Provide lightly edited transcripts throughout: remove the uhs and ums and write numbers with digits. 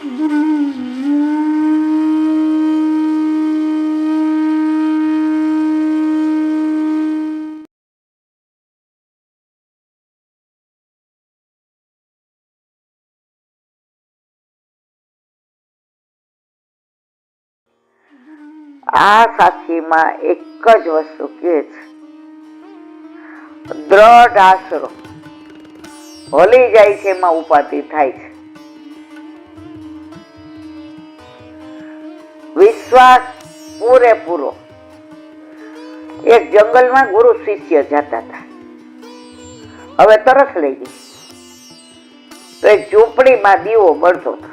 આ સાખીમાં એક જ વસ્તુ કે છે, દ્રઢ આશરો. હલી જાય છે એમાં ઉપાધિ થાય છે. વિશ્વાસ પૂરેપૂરો. એક જંગલમાં ગુરુ શિષ્ય જતા હતા. હવે તરસ લઈ ગઈ તો એક ઝૂંપડીમાં દીવો બળતો હતો.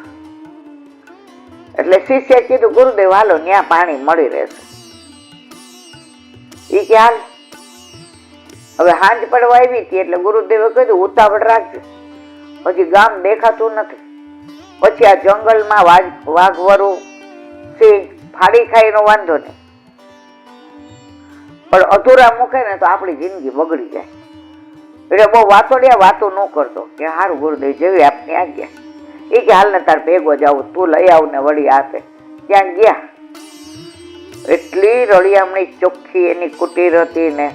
એટલે શિષ્ય કીધું, ગુરુદેવ હાલો, ત્યાં પાણી મળી રહેશે. એ કે હાલ. હવે હાંજ પડવા આવી હતી એટલે ગુરુદેવે કીધું, ઉતાવળ રાખજો, હજી ગામ દેખાતું નથી. પછી આ જંગલમાં વાઘવરુ, સિંહ ફાડી ખાય એનો વાંધો નહીં, પણ અધૂરા મૂકે ને તો આપણી જિંદગી બગડી જાય. એટલે બહુ વાતોડિયા વાતો ન કરતો કે હારું ગુરુદેવ જેવી આપની આજ્ઞા. એ કે હાલ ને તાર ભેગો જાવ, તું લઈ આવ ને વળી આપે. ત્યાં ગયા. એટલી રળિયામણી ચોખ્ખી એની કુટીર હતી ને,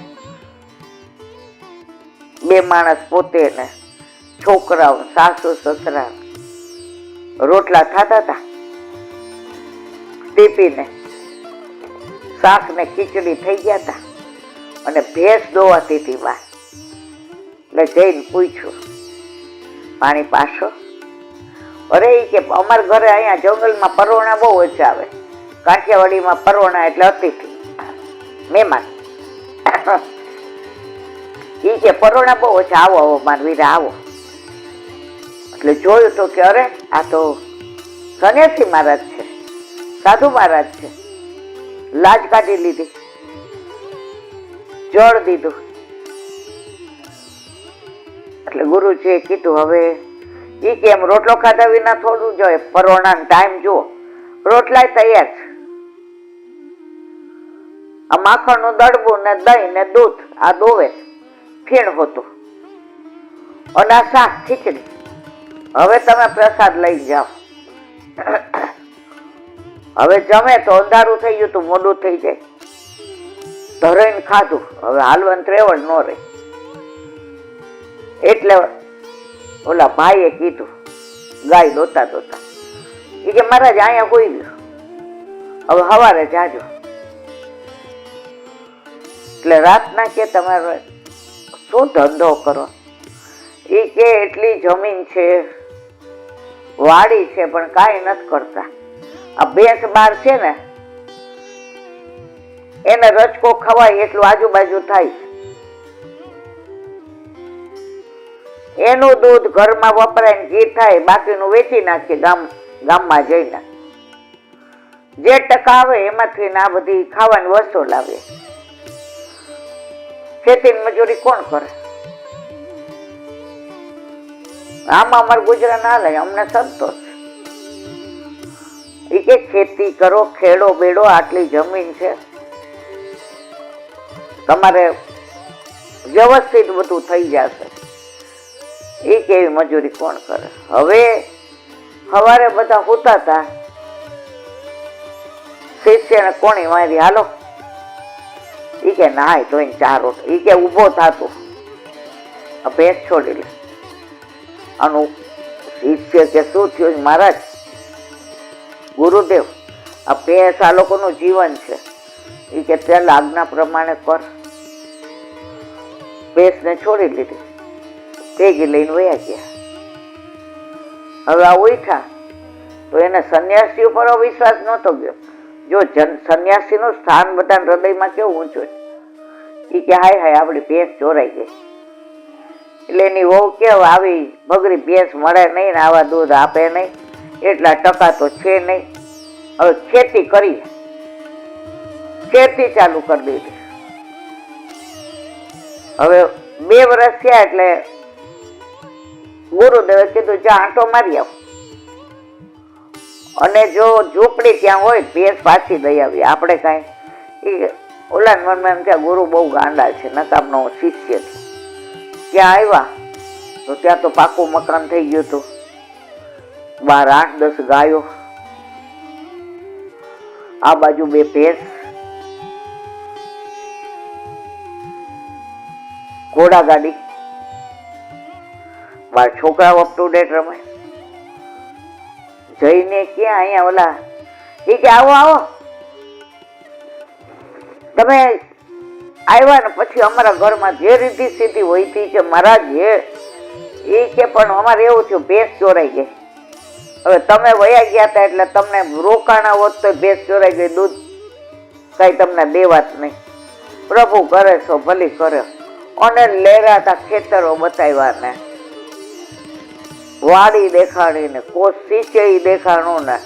બે માણસ પોતે ને છોકરાઓ, સાસુ સસરા, રોટલા થતા હતા. ટીપીને શાક ને ખીચડી થઈ ગયા હતા અને ભેંસ દોવાતી હતી બહાર. એટલે જઈને પૂછ્યું, પાણી પાશો? અરે એ કે અમારા ઘરે અહીંયા જંગલમાં પરોણા બહુ ઓછા આવે. કાઠિયાવાડીમાં પરોણા એટલે અતિથિ, મહેમાન. એ કે પરોણા બહુ ઓછા, આવો આવો મારા વીરા આવો. એટલે જોયું તો કે અરે આ તો સન્યાસી મહારાજ છે, સાધુ મહારાજ છે. લાજ કાઢી લીધી, જળ દીધું. એટલે ગુરુજીએ કીધું, હવે ઈ કે એમ રોટલો ખાધા વિના થોડું જોઈએ, પરોણા ટાઈમ જુઓ, રોટલા તૈયાર છે. આ માખણનું દડબું ને દહીં ને દૂધ આ દોવે ફીણ હોતું, અને આ શાક ખીચડી. હવે તમે પ્રસાદ લઈ જાઓ. હવે જમે તો અંધારું થઈ ગયું, તો મોડું થઈ જાય. ધરાઈને ખાધું, હવે હાલવાનું ત્રેવડ ન રહે. એટલે ઓલા ભાઈએ કીધું, ગાય દોતા દોતા, એ કે મહારાજ અહીંયા હોઈ ગયો, હવે સવારે જાજો. એટલે રાતના કે તમારે શું ધંધો કરો? એ કે એટલી જમીન છે, વાડી છે, પણ કાંઈ નથી કરતા. આ ભેંસ બાર છે ને, એને રચકો ખવાય એટલું આજુબાજુ થાય. એનું દૂધ ઘરમાં વપરાય ને ઘી થાય, બાકીનું વેચી નાખીએ ગામમાં જઈને. જે ટકા આવે એમાંથી આ બધી ખાવાની વસ્તુ લાવીએ. ખેતીની મજૂરી કોણ કરે? આમાં અમારું ગુજરાત ના લે, અમને સંતોષ. એ કે ખેતી કરો, ખેડો બેડો, આટલી જમીન છે, તમારે વ્યવસ્થિત બધું થઈ જશે. એ કેવી મજૂરી કોણ કરે? હવે સવારે બધા હોતા હતા. શિષ્યને કોણી મારી, હાલો. એ કે નાય તો ચાર રોટ. એ કે ઉભો થાતું, ભેંસ છોડી લે. આનું શિષ્ય કે શું થયું મહારાજ? ગુરુદેવ, આ ભેંસ આ લોકોનું જીવન છે. એ કે ત્યાં આજ્ઞા પ્રમાણે કર. ભેંસને છોડી લીધી, ભેગી લઈને વયા ગયા. હવે આ ઉઠા તો એને સંન્યાસી ઉપર અવિશ્વાસ નહોતો ગયો. જો સંન્યાસીનું સ્થાન બધા હૃદયમાં કેવું ઊંચું. એ કે હાય હાય આપણી ભેંસ ચોરાઈ ગઈ. એટલે એની વહુ કેવું, આવી બગડી ભેંસ મળે નહીં ને આવા દૂધ આપે નહીં, એટલા ટકા તો છે નહીં. હવે ખેતી કરી, ખેતી ચાલુ કરી દીધી. હવે 2 વર્ષ થયા એટલે ગુરુદેવે કીધું, જા આંટો મારી આવ, અને જો ઝૂંપડી ત્યાં હોય ભેંસ પાછી દઈ આવી. આપણે કાંઈ ઓલા મનમાં એમ થયા, ગુરુ બહુ ગાંડા છે, નકામનો શિષ્ય છે. ત્યાં આવ્યા તો ત્યાં તો પાકું મકાન થઈ ગયું હતું. બાર 8-10 ગાયો, આ બાજુ 2 ભેંસ, ઘોડા ગાડી, બાર છોકરાઓ અપ ટુ ડેટ રમે. જઈને ક્યાં અહીંયા ઓલા એ કે આવો આવો તમે આવ્યા ને પછી અમારા ઘરમાં જે રીતિ સ્થિતિ હોય હતી કે મારા જે એ કે પણ અમારે એવું થયું ભેંસ ચોરાઈ ગઈ. હવે તમે વયા ગયા હતા એટલે તમને રોકાણા હોત તો ભેંસ ચોરાઈ ગઈ, દૂધ કઈ તમને દેવાત નહીં. પ્રભુ કરે છો ભલી કરે. અને લેરાતા ખેતરો બતાવ્યા ને વાડી દેખાડી ને કોસ સિંચાઈ દેખાણું ને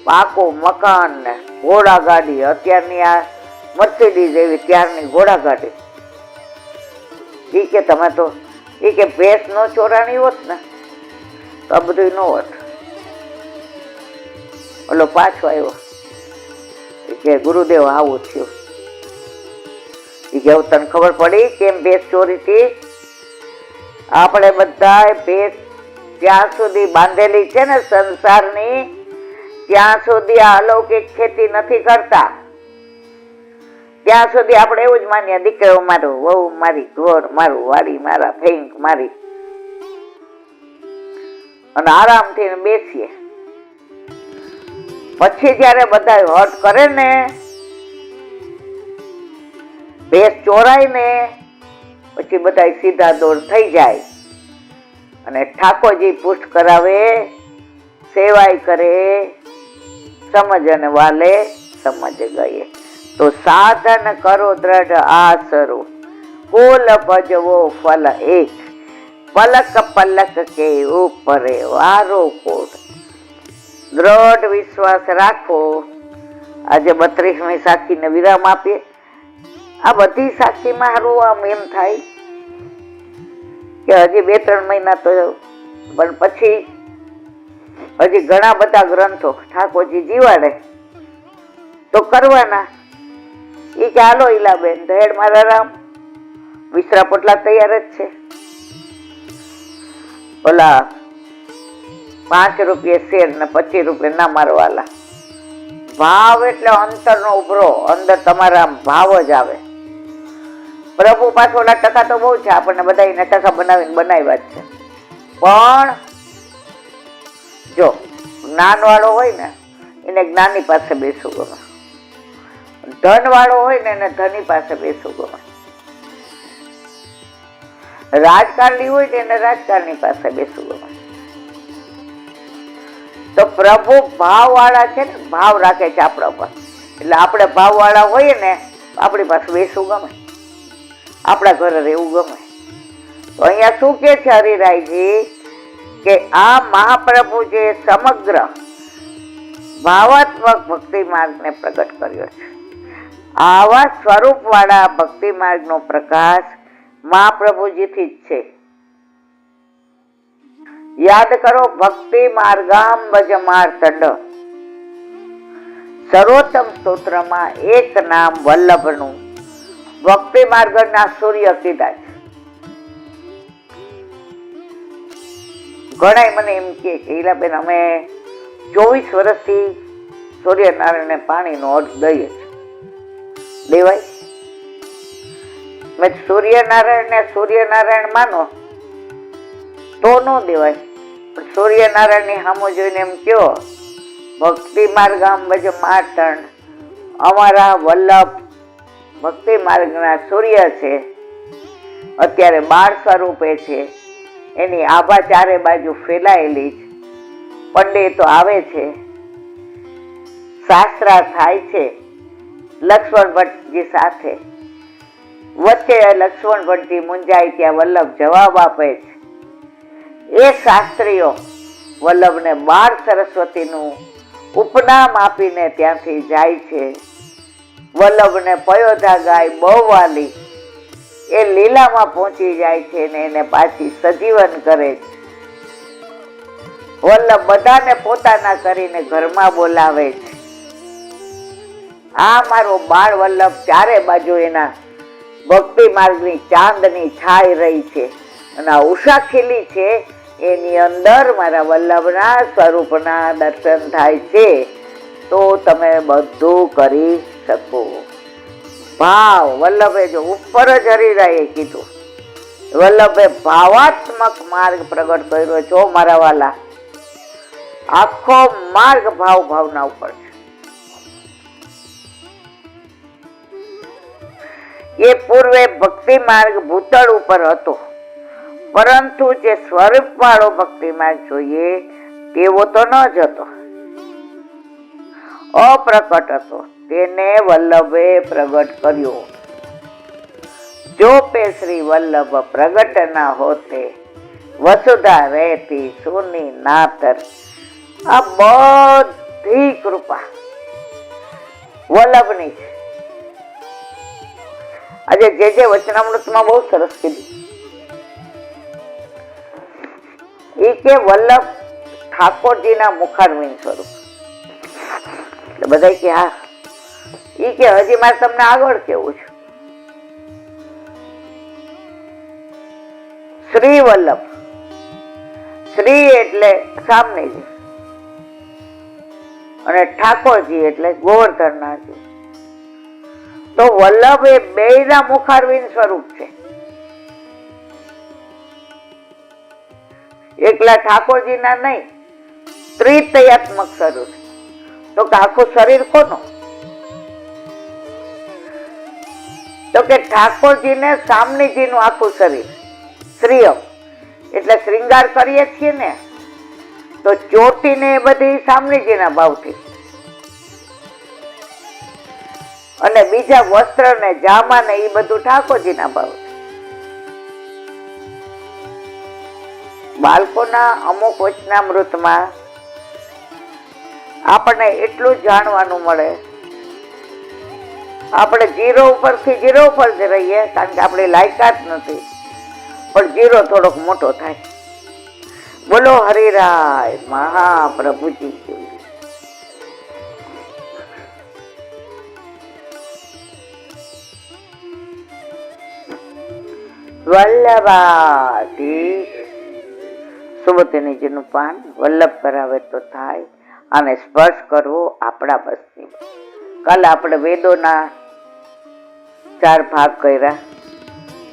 પાકું મકાન ને ઘોડા ગાડી, અત્યારની આ મર્સિડીઝ એવી ત્યારની ઘોડા ગાડી. ઈ કે તમે તો ઈ કે ભેંસ નો ચોરાણી હોત ને તો આ બધું ન હોત. ઓલો પાછો આવ્યો કે ગુરુદેવ આવું થયું. ઈ કે તને ખબર પડી કેમ ભેંસ ચોરી હતી? આપણે બધા ભેંસ જ્યાં સુધી બાંધેલી છે ને સંસારની, ત્યાં સુધી આ અલૌકિક ખેતી નથી કરતા. ત્યાં સુધી આપણે એવું જ માનીએ દીકરો મારો, વહુ મારી, ઘર મારું, વાડી મારા, ફેંક મારી, અને આરામથી બેસીએ. પછી જયારે બધા હટ કરે ને, ભેંસ ચોરાય ને, પછી બધા સીધા દોડ થઈ જાય અને ઠાકોરજી પુષ્ટ કરાવે, સેવાય કરે, સમજ અને વાલે સમજ ગયે. તો સાધન કરો દ્રઢ આસરો, કુલ ભજવો ફલ એક, પલક પલક કે ઉપરે વારો કોટ. દ્રઢ વિશ્વાસ રાખો. આજે 32મી સાખીને વિરામ આપીએ. આ બધી સાખીમાં હારું આમ એમ થાય કે હજી 2-3 મહિના તો, પણ પછી હજી ઘણા બધા ગ્રંથો ઠાકોરજી જીવાડે તો કરવાના. એ કે હાલો ઈલાબેન, ધેડ મારા રામ, વિસરા પોટલા તૈયાર જ છે. ઓલા 5 રૂપિયા શેર ને 25 રૂપિયા ના મારવાલા. ભાવ એટલે અંતરનો ઉભરો, અંદર તમારા ભાવ જ આવે. પ્રભુ પાછો ઓલા ટકા તો બહુ છે, આપણને બધા ટકા બનાવીને બનાવ્યા જ છે. પણ જો જ્ઞાન વાળો હોય ને એને જ્ઞાની પાસે બેસવું ગમે, ધન વાળો હોય ને એને ધની પાસે બેસવું ગમે, રાજકારણી હોય ને એને રાજકારણી પાસે બેસવું ગમે. તો પ્રભુ ભાવ વાળા છે ને, ભાવ રાખે છે આપણા પર. એટલે આપણે ભાવ વાળા હોઈએ ને આપણી પાસે બેસવું ગમે, આપણા ઘરે રહેવું ગમે. તો અહીંયા શું કે છે હરિરાયજી કે આ મહાપ્રભુ જે સમગ્ર ભાવાત્મક ભક્તિ માર્ગને પ્રગટ કર્યો છે, આવા સ્વરૂપ વાળા ભક્તિ માર્ગનો પ્રકાશ મહાપ્રભુજીથી જ છે. યાદ કરો, ભક્તિ માર્ગામ ભજ માર્તંડ. સર્વોત્તમ સ્તોત્રમાં એક નામ વલ્લભનું ભક્તિ માર્ગના સૂર્ય કીધા છે. ઘણા મને એમ કે ઈલાબેન અમે 24 વર્ષથી સૂર્યનારાયણને પાણીનો અર્થ દઈએ છીએ. દેવાય? મેં સૂર્યનારાયણ માનો તો ન દેવાય, પણ સૂર્યનારાયણની સામું જોઈને એમ કયો ભક્તિ માર્ગામ ભજ માર્તંડ. અમારા વલ્લભ ભક્તિ માર્ગના સૂર્ય છે, અત્યારે 12 સ્વરૂપે છે. એની આભા ચારે બાજુ ફેલાયેલી છે. પંડિતો આવે છે, શાસ્ત્રા થાય છે લક્ષ્મણ ભટ્ટજી સાથે. વચ્ચે લક્ષ્મણ ભટ્ટજી મુંજાય ત્યાં વલ્લભ જવાબ આપે છે. એ શાસ્ત્રીઓ વલ્લભને 12 સરસ્વતીનું ઉપનામ આપીને ત્યાંથી જાય છે. વલ્લભને પયોધા ગાય બહુ વાલી એ લીલામાં પહોંચી જાય છે ને એને પાછી સજીવન કરે છે. વલ્લભ બધાને પોતાના કરીને ઘરમાં બોલાવે છે. આ મારો બાળ વલ્લભ ચારે બાજુ એના ભક્તિ માર્ગની ચાંદની છાઈ રહી છે. અને આ ઉષા ખીલી છે એની અંદર મારા વલ્લભના સ્વરૂપના દર્શન થાય છે તો તમે બધું કરી શકો. ભાવ વલ્લભે જો ઉપર જ હરિરાયે કીધું, વલ્લભે ભાવાત્મક માર્ગ પ્રગટ કર્યો છો મારા વાલા. આખો માર્ગ ભાવ ભાવના ઉપર છે. એ પૂર્વે ભક્તિ માર્ગ ભૂતળ ઉપર હતો, પરંતુ જે સ્વરૂપ વાળો ભક્તિ માર્ગ જોઈએ તેવો તો ન જ હતો, અપ્રકટ હતો. તેને વલ્લભે પ્રગટ કર્યો. જો પે શ્રી વલ્લભ પ્રગટ ના હોતે વસુધા રહેતી સુની નાતર. આ બધી કૃપા વલ્લભની છે. આજે જે વચનામૃતમાં બહુ સરસ કીધું એ કે વલ્લભ ઠાકોરજીના મુખારવિંદ સ્વરૂપ. એટલે બધા કે હા, એ કે હજી મારે તમને આગળ કેવું છે. શ્રી વલ્લભ, શ્રી એટલે સામનેજી અને ઠાકોરજી એટલે ગોવર્ધનનાથજી. તો વલ્લભ એ બેયના મુખારવિંદ સ્વરૂપ છે. એકલા ઠાકોરજીના નહીં, ત્રિતયાત્મક સ્વરૂપ. તો કે આખું શરીર કોનું? તો કે ઠાકોરજીને સામનેજીનું આખું શરીર. શ્રીયમ એટલે શ્રૃંગાર કરીએ છીએ ને, તો ચોટીને એ બધી સામનેજીના ભાવથી, અને બીજા વસ્ત્ર ને જામા ને એ બધું ઠાકોરજીના ભાવ. બાળકોના અમુક વચનામૃતમાં આપણને એટલું જાણવાનું મળે. આપણે 0 ઉપરથી 0 ઉપર જ રહીએ, કારણ કે આપણી લાયકાત નથી, પણ 0 થોડોક મોટો થાય. બોલો હરિરાય મહાપ્રભુજી. વલ્લભાધીશ સુમતિનીજીનું પાન વલ્લભ કરાવે તો થાય, અને સ્પર્શ કરવો આપણા બસની. કાલે આપણે વેદોના 4 ભાગ કર્યા.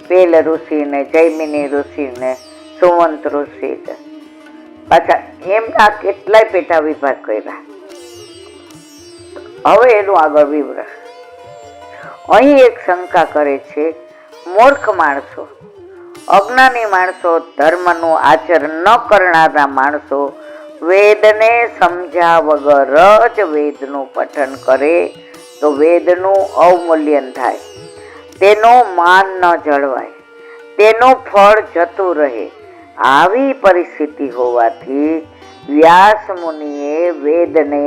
પેલ ઋષિ ને, જૈમિની ઋષિ ને, સુમંત ઋષિ ને, પાછા એમના કેટલાય પેટા વિભાગ કર્યા. હવે એનું આગળ વિવરણ. અહીં એક શંકા કરે છે, મૂર્ખ માણસો, અજ્ઞાની માણસો, ધર્મનું આચરણ ન કરનારા માણસો વેદને સમજ્યા વગર જ વેદનું પઠન કરે તો વેદનું અવમૂલ્યન થાય, તેનું માન ન જળવાય, તેનું ફળ જતું રહે. આવી પરિસ્થિતિ હોવાથી વ્યાસ મુનિએ વેદને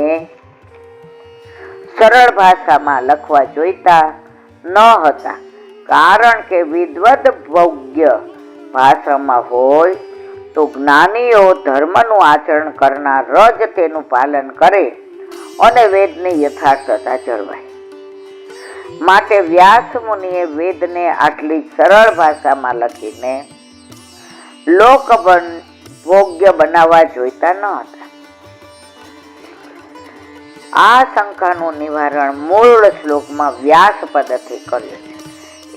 સરળ ભાષામાં લખવા જોઈતા ન હતા, કારણ કે વિદ્વદ ભોગ્ય ભાષામાં હોય તો જ્ઞાનીઓ ધર્મનું આચરણ કરનાર જ તેનું પાલન કરે અને વેદની યથાર્થતા જળવાય. માટે વ્યાસ મુનિએ વેદને આટલી સરળ ભાષામાં લખીને લોક ભોગ્ય બનાવવા જોઈતા ન હતા. આ શંકાનું નિવારણ મૂળ શ્લોકમાં વ્યાસ પદથી કર્યું છે.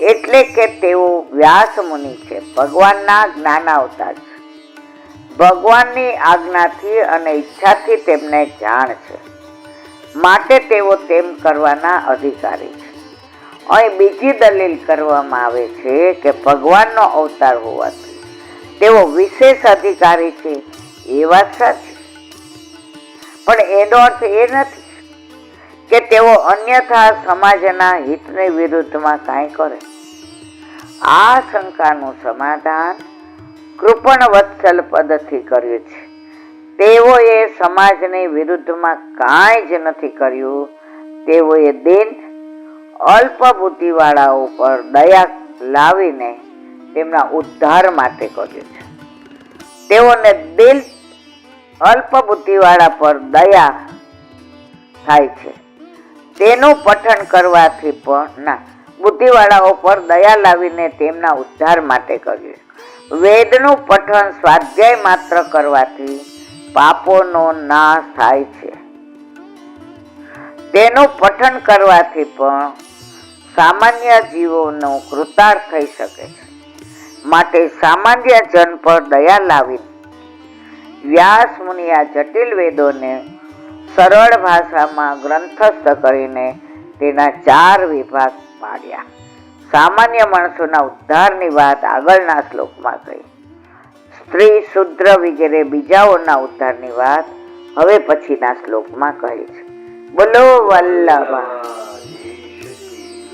એટલે કે તેઓ વ્યાસ મુનિ છે, ભગવાનના જ્ઞાનાવતાર છે. ભગવાનની આજ્ઞાથી અને ઈચ્છાથી તેમને જાણ છે, માટે તેઓ તેમ કરવાના અધિકારી છે. અહીં બીજી દલીલ કરવામાં આવે છે કે ભગવાનનો અવતાર હોવાથી તેઓ વિશેષ અધિકારી છે. એ વાત સાચી, પણ એનો અર્થ એ નથી કે તેઓ અન્યથા સમાજના હિતની વિરુદ્ધમાં કાંઈ કરે. આ શંકાનું સમાધાન કૃપણ વત્સલ પદથી કર્યું છે. તેઓએ સમાજની વિરુદ્ધમાં કાંઈ જ નથી કર્યું. તેઓએ દીન અલ્પ બુદ્ધિવાળાઓ પર દયા લાવીને તેમના ઉદ્ધાર માટે કર્યું છે. તેઓને દિલ અલ્પ બુદ્ધિવાળા પર દયા થાય છે, તેનું પઠન કરવાથી પણ ના બુદ્ધિવાળાઓ પર દયા લાવીને તેમના ઉદ્ધાર માટે કર્યું. વેદનું પઠન સ્વાધ્યાય માત્ર કરવાથી પાપોનો નાશ થાય છે. તેનું પઠન કરવાથી પણ સામાન્ય જીવોનો કૃતાર્થ થઈ શકે છે. માટે સામાન્ય જન પર દયા લાવી વ્યાસ મુનિ આ જટિલ વેદોને સરળ ભાષામાં ગ્રંથસ્થ કરીને તેના 4 વિભાગ પાડ્યા. સામાન્ય માણસોના ઉદ્ધારની વાત આગળના શ્લોકમાં કહી. સ્ત્રી શુદ્ર વગેરે બીજાઓના ઉદ્ધારની વાત હવે પછીના શ્લોકમાં કહી છે. બોલો વલ્લભ.